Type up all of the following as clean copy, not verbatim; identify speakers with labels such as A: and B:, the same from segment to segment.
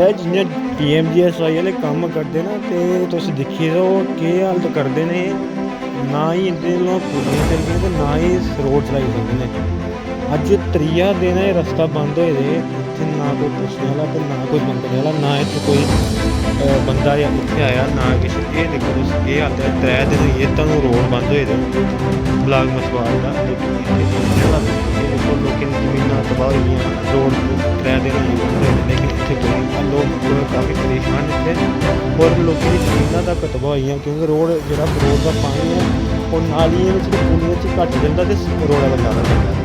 A: लगता है जियां PMGSY वाले कम्म करदे ना ते तुस दिक्खी लैओ केह् हालत करदे ने। ना ही इंदे कोला पुलियां चलदियां ते ना ही रोड चलाई सकदे ने। अज्ज त्रीया दिन एह् रस्ता बंद होए दे, इत्थै ना कोई पुच्छने आह्ला ते ना कोई मंगने आह्ला, ना इत्थै कोई बंदा इत्थै आया ना किश। एह् दिक्खो तुस केह् हालत ऐ, 3 दिन होई गे तदूं रोड बंद होए दे ब्लाक मछवाड़ दा। लेकिन इत्थै पुज्जने आह्ला देखो लोकें दी जमीनां तबाह होई गेइयां, रोड 3 दिन होई गे बंद होए दे, लेकिन इत्थै कोई लोक काफी परेशान न इत्थै। होर लोकें दी जमीनां तक तबाह होई गेइयां क्योंकि रोड जेह्ड़ा रोड दा पानी ऐ ओह् नालियें बिच्च ते पुलियें च घट्ट जंदा ते रोड़ा पर जादा जंदा।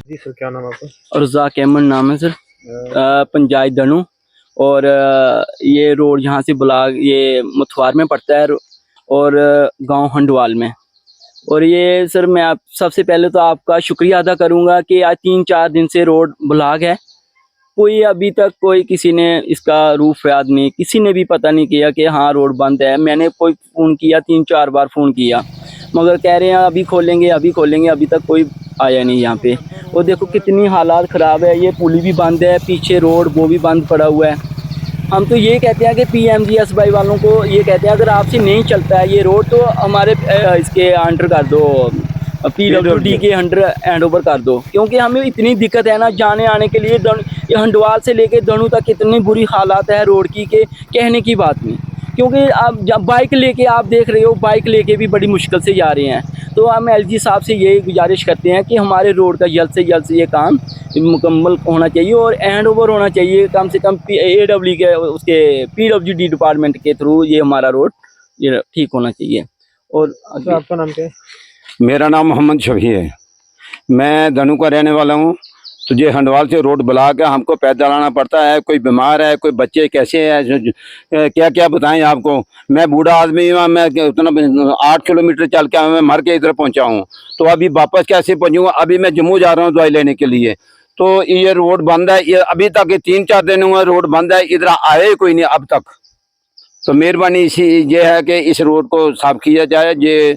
A: जी सर, क्या नाम है आपका?
B: रज़ाक अहमद नाम है सर। पंचायत धनु। और ये रोड यहाँ से ब्लॉक ये मथुआर में पड़ता है और गांव हंडवाल में। और ये सर मैं आप सबसे पहले तो आपका शुक्रिया अदा करूंगा कि आज 3-4 दिन से रोड ब्लॉक है। कोई अभी तक कोई किसी ने इसका रूफ याद नहीं, किसी ने भी पता नहीं किया कि हाँ रोड बंद है। मैंने कोई फ़ोन किया, 3-4 बार फ़ोन किया, मगर कह रहे हैं अभी खोलेंगे अभी खोलेंगे, अभी तक कोई आया नहीं यहाँ पे। और देखो कितनी हालात ख़राब है, ये पुल भी बंद है, पीछे रोड वो भी बंद पड़ा हुआ है। हम तो ये कहते हैं कि PMGSY वालों को ये कहते हैं अगर आपसे नहीं चलता है ये रोड तो हमारे इसके अंडर कर दो, PWD के अंडर हैंड ओवर कर दो, क्योंकि हमें इतनी दिक्कत है ना जाने आने के लिए। ये हंडवाल से लेके धनु तक इतनी बुरी हालात है रोड की कि कहने की बात नहीं। क्योंकि आप जब बाइक लेके आप देख रहे हो, बाइक लेके भी बड़ी मुश्किल से जा रहे हैं। तो हम LG साहब से यही गुजारिश करते हैं कि हमारे रोड का जल्द से जल्द ये काम मुकम्मल होना चाहिए और हैंड ओवर होना चाहिए कम से कम AW के उसके PWD डिपार्टमेंट के थ्रू ये हमारा रोड ये ठीक होना चाहिए। और
A: आपका नाम क्या है?
C: मेरा नाम मोहम्मद शफी है, मैं धनु का रहने वाला हूँ। तो ये हंडवाल से रोड ब्लॉक है, हमको पैदल आना पड़ता है। कोई बीमार है, कोई बच्चे कैसे हैं, क्या क्या बताएं आपको। मैं बूढ़ा आदमी हूँ, मैं उतना 8 किलोमीटर चल के मैं मर के इधर पहुँचा हूँ, तो अभी वापस कैसे पहुँचूँगा। अभी मैं जम्मू जा रहा हूँ दवाई लेने के लिए, तो ये रोड बंद है। ये अभी तक 3-4 दिन हुए रोड बंद है, इधर आए कोई नहीं अब तक। तो मेहरबानी इसी ये है कि इस रोड को साफ किया जाए। ये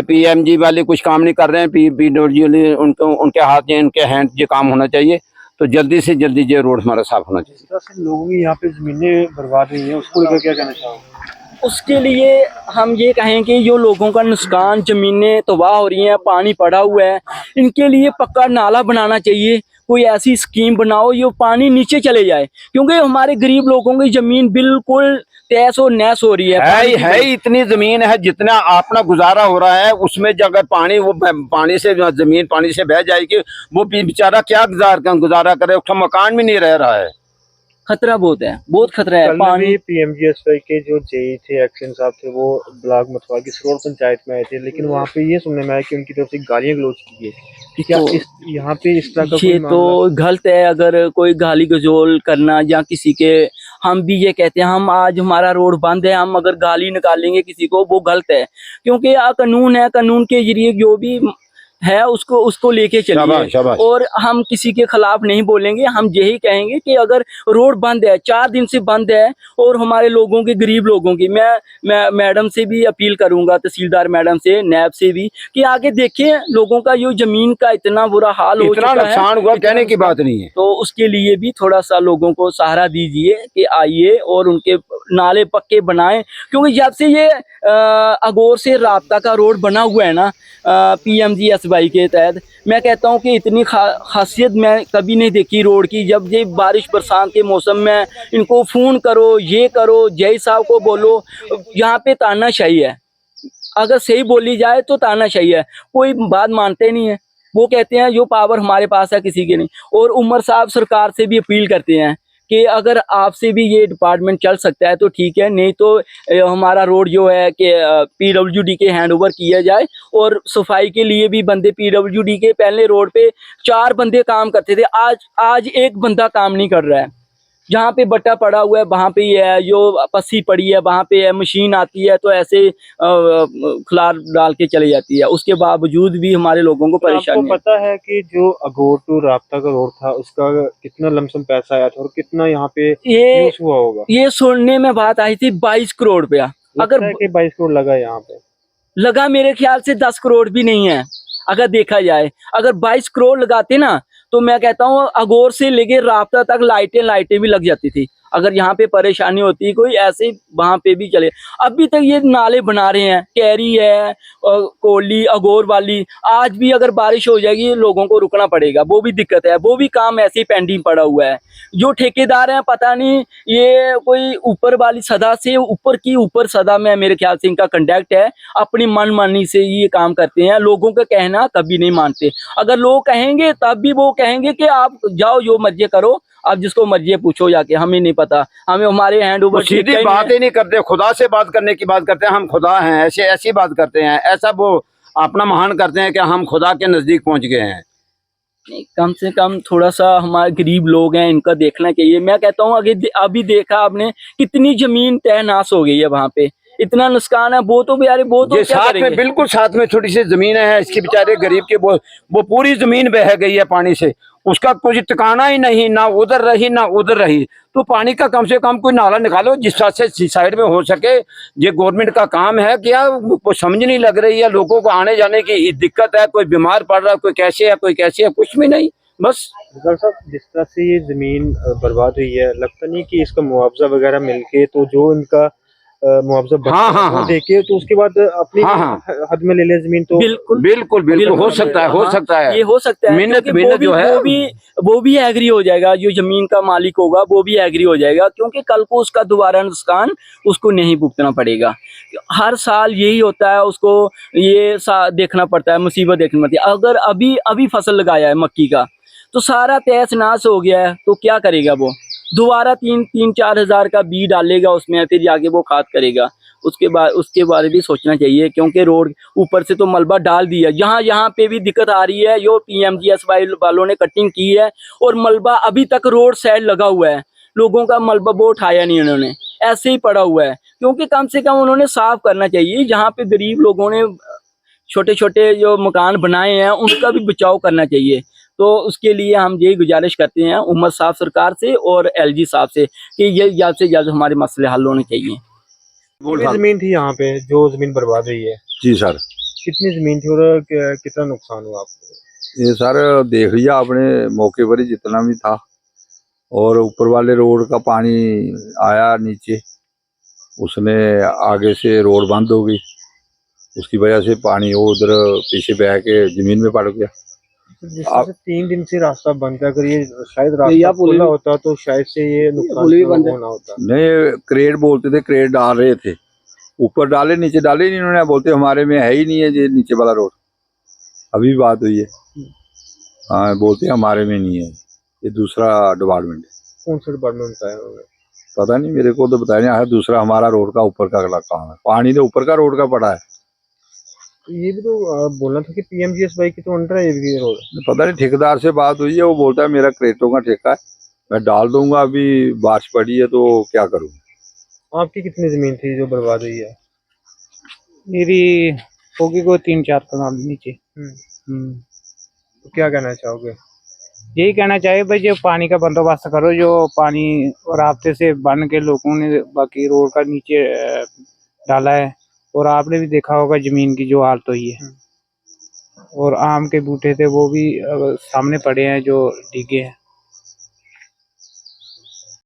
C: PMG वाले कुछ काम नहीं कर रहे हैं, PWD उनके हाथ में उनके हैंड ये काम होना चाहिए। तो जल्दी से जल्दी ये रोड हमारा साफ होना चाहिए।
A: लोगों की यहाँ पे जमीनें बर्बाद हुई हैं, उसको लेकर क्या कहना चाहोगे?
B: उसके लिए हम ये कहें कि जो लोगों का नुकसान, ज़मीनें तबाह हो रही हैं, पानी पड़ा हुआ है, इनके लिए पक्का नाला बनाना चाहिए। कोई ऐसी स्कीम बनाओ जो पानी नीचे चले जाए, क्योंकि हमारे गरीब लोगों की ज़मीन बिल्कुल तहस और नहस हो रही
C: है इतनी ज़मीन है जितना अपना गुजारा हो रहा है, उसमें अगर पानी वो पानी से ज़मीन पानी से बह जाएगी, वो बेचारा क्या गुजारा करे, उसका मकान भी नहीं रह रहा है।
B: खतरा बहुत है, बहुत खतरा है। पानी
A: PMGSY के जो जेई थे, एक्शन साहब थे, वो ब्लॉक मथुआ की सरोड़ पंचायत में आए थे, लेकिन वहाँ पे ये सुनने में आया कि उनकी तरफ से गालियाँ गलौज की गई। क्या
B: तो
A: यहाँ पे इस तरह का
B: ये तो गलत है। अगर कोई गाली गजोल करना या किसी के, हम भी ये कहते हैं हम आज हमारा रोड बंद है, हम अगर गाली निकालेंगे किसी को वो गलत है। क्योंकि कानून है, कानून के जरिए जो भी है उसको लेके चलिए। और हम किसी के खिलाफ नहीं बोलेंगे, हम यही कहेंगे कि अगर रोड बंद है, 4 दिन से बंद है, और हमारे लोगों की, गरीब लोगों की, मैं मैडम से भी अपील करूंगा, तहसीलदार मैडम से, नैब से भी, कि आगे देखें लोगों का जो जमीन का इतना बुरा हाल हो चुका है,
C: नुकसान हुआ, कहने की बात नहीं है।
B: तो उसके लिए भी थोड़ा सा लोगों को सहारा दीजिए कि आइए और उनके नाले पक्के बनाएं। क्योंकि जब से ये अगोर से राब्ता का रोड बना हुआ है ना PMGSY के तहत, मैं कहता हूं कि इतनी खासियत मैं कभी नहीं देखी रोड की। जब ये बारिश बरसात के मौसम में इनको फ़ोन करो, ये करो, जय साहब को बोलो, यहाँ पे तानाशाही है। अगर सही बोली जाए तो तानाशाही है, कोई बात मानते नहीं है। वो कहते हैं जो पावर हमारे पास है किसी के नहीं। और उमर साहब सरकार से भी अपील करते हैं कि अगर आपसे भी ये डिपार्टमेंट चल सकता है तो ठीक है, नहीं तो हमारा रोड जो है कि पीडब्ल्यूडी के हैंड ओवर किया जाए। और सफाई के लिए भी बंदे पीडब्ल्यूडी के, पहले रोड पे 4 बंदे काम करते थे, आज एक बंदा काम नहीं कर रहा है। जहाँ पे बट्टा पड़ा हुआ है वहाँ पे ही है, जो पस्सी पड़ी है वहाँ पे है, मशीन आती है तो ऐसे खलार डाल के चली जाती है, उसके बावजूद भी हमारे लोगों को परेशानी
A: आपको पता है कि जो अगोर टू राब्ता का रोड था उसका कितना लमसम पैसा आया था और कितना यहाँ पे
B: ये
A: यूज हुआ होगा?
B: ये सुनने में बात आई थी 22 करोड़ रुपया।
A: लगता है कि 22 करोड़ लगा यहाँ पे।
B: लगा मेरे ख्याल से 10 करोड़ भी नहीं है अगर देखा जाए। अगर 22 करोड़ लगाते ना तो मैं कहता हूँ अगोर से लेके राब्ता तक लाइटें भी लग जाती थी। अगर यहाँ पे परेशानी होती कोई ऐसे वहाँ पे भी चले। अभी तक ये नाले बना रहे हैं, कैरी है और कोली अगोर वाली, आज भी अगर बारिश हो जाएगी लोगों को रुकना पड़ेगा, वो भी दिक्कत है, वो भी काम ऐसे ही पेंडिंग पड़ा हुआ है। जो ठेकेदार हैं पता नहीं ये कोई ऊपर वाली सदा से ऊपर सदा में मेरे ख्याल से इनका कंडक्ट है, अपनी मनमानी से ये काम करते हैं, लोगों का कहना कभी नहीं मानते। अगर लोग कहेंगे तब भी वो कहेंगे कि आप जाओ जो मर्जी करो, आप जिसको मर्जी पूछो जाके, हमें नहीं पता, हमें हमारे हैंड ओवर
C: सीधी बात ही नहीं करते, खुदा से बात करने की बात करते हैं, हम खुदा हैं, ऐसी बात करते हैं, ऐसा वो अपना महान करते हैं कि हम खुदा के नजदीक पहुंच गए हैं।
B: कम से कम थोड़ा सा हमारे गरीब लोग हैं, इनका देखना चाहिए। मैं कहता हूँ अभी देखा आपने कितनी जमीन तहनास हो गई है वहाँ पे, इतना नुकसान है। वो तो बेचारे वो तो
C: ये
B: क्या
C: साथ
B: करेंगे?
C: में बिल्कुल साथ में छोटी सी जमीन है इसकी, बेचारे गरीब के वो पूरी जमीन बह गई है पानी से, उसका कुछ ठिकाना ही नहीं, ना उधर रही ना उधर रही। तो पानी का कम से कम कोई नाला निकालो जिस से साइड में हो सके। ये गवर्नमेंट का काम है क्या? वो समझ नहीं लग रही है, लोगों को आने जाने की दिक्कत है, कोई बीमार पड़ रहा है, कोई कैसे है कोई कैसे है, कुछ भी नहीं। बस
A: डॉक्टर साहब, जिस तरह से ये जमीन बर्बाद हुई है, लगता नहीं कि इसका मुआवजा वगैरह मिलके तो जो इनका मुआवजा
C: हाँ।
A: देके तो उसके बाद अपनी हद में ले ले जमीन, तो
C: बिल्कुल हो सकता है,
B: ये हो सकता है।
C: मिन्नत जो है
B: वो भी एग्री हो जाएगा, जो जमीन का मालिक होगा वो भी एग्री हो जाएगा, क्योंकि कल को उसका दोबारा नुकसान उसको नहीं भुगतना पड़ेगा। हर साल यही होता है, उसको ये देखना पड़ता है, मुसीबत देखनी पड़ती है। अगर अभी फसल लगाया है मक्की का तो सारा तहस नाश हो गया है तो क्या करेगा वो? दोबारा 3-4 हजार का बीज डालेगा उसमें, फिर जाके वो खाद करेगा। उसके बारे भी सोचना चाहिए, क्योंकि रोड ऊपर से तो मलबा डाल दिया, यहाँ पे भी दिक्कत आ रही है। जो PMGSY वालों ने कटिंग की है और मलबा अभी तक रोड साइड लगा हुआ है, लोगों का मलबा वो उठाया नहीं उन्होंने, ऐसे ही पड़ा हुआ है। क्योंकि कम से कम उन्होंने साफ करना चाहिए, जहाँ पे गरीब लोगों ने छोटे छोटे जो मकान बनाए हैं उनका भी बचाव करना चाहिए। तो उसके लिए हम यही गुजारिश करते हैं उमर साहब सरकार से और LG साहब से कि ये जल्द से जल्द हमारे मसले हल होने चाहिए।
A: कितनी जमीन थी यहाँ पे जो जमीन बर्बाद हुई है?
C: जी सर,
A: कितनी जमीन थी और कितना नुकसान हुआ आपको?
D: ये सर देख लिया आपने मौके पर ही जितना भी था, और ऊपर वाले रोड का पानी आया नीचे, उसने आगे से रोड बंद हो गई, उसकी वजह से पानी वो उधर पीछे बह के जमीन में पड़ गया।
A: जिस तरह से 3 दिन से रास्ता बंद था, अगर ये शायद रास्ता खुला होता तो शायद से ये नुकसान होना होता।
D: नहीं, क्रेट बोलते थे, क्रेट डाल रहे थे, ऊपर डाले नीचे डाले नहीं इन्होंने, बोलते हमारे में है ही नहीं है ये नीचे वाला रोड। अभी बात हुई है, हाँ बोलते हमारे में नहीं है, ये दूसरा डिपार्टमेंट है।
A: कौन सा डिपार्टमेंट बताया उन्होंने? पता
D: नहीं, मेरे को तो बताया नहीं आया। दूसरा हमारा रोड का ऊपर का काम है, पानी तो ऊपर का रोड का पड़ा है।
A: ये भी तो बोलना था कि PMGSY की तो अंडर है ये भी रोड।
D: पता नहीं, ठेकेदार से बात हुई है, वो बोलता है मेरा क्रेटों का ठेका है, मैं डाल दूंगा, अभी बारिश पड़ी है तो क्या करूँ।
A: आपकी कितनी जमीन थी जो बर्बाद हुई है?
E: मेरी होगी को 3-4 कनाल नीचे।
A: तो क्या कहना चाहोगे?
E: यही कहना चाहिए भाई, जो पानी का बंदोबस्त करो, जो पानी रास्ते से बन के लोगों ने बाकी रोड का नीचे डाला है, और आपने भी देखा होगा जमीन की जो हालत हुई है, और आम के बूटे थे वो भी सामने पड़े हैं जो डिगे हैं।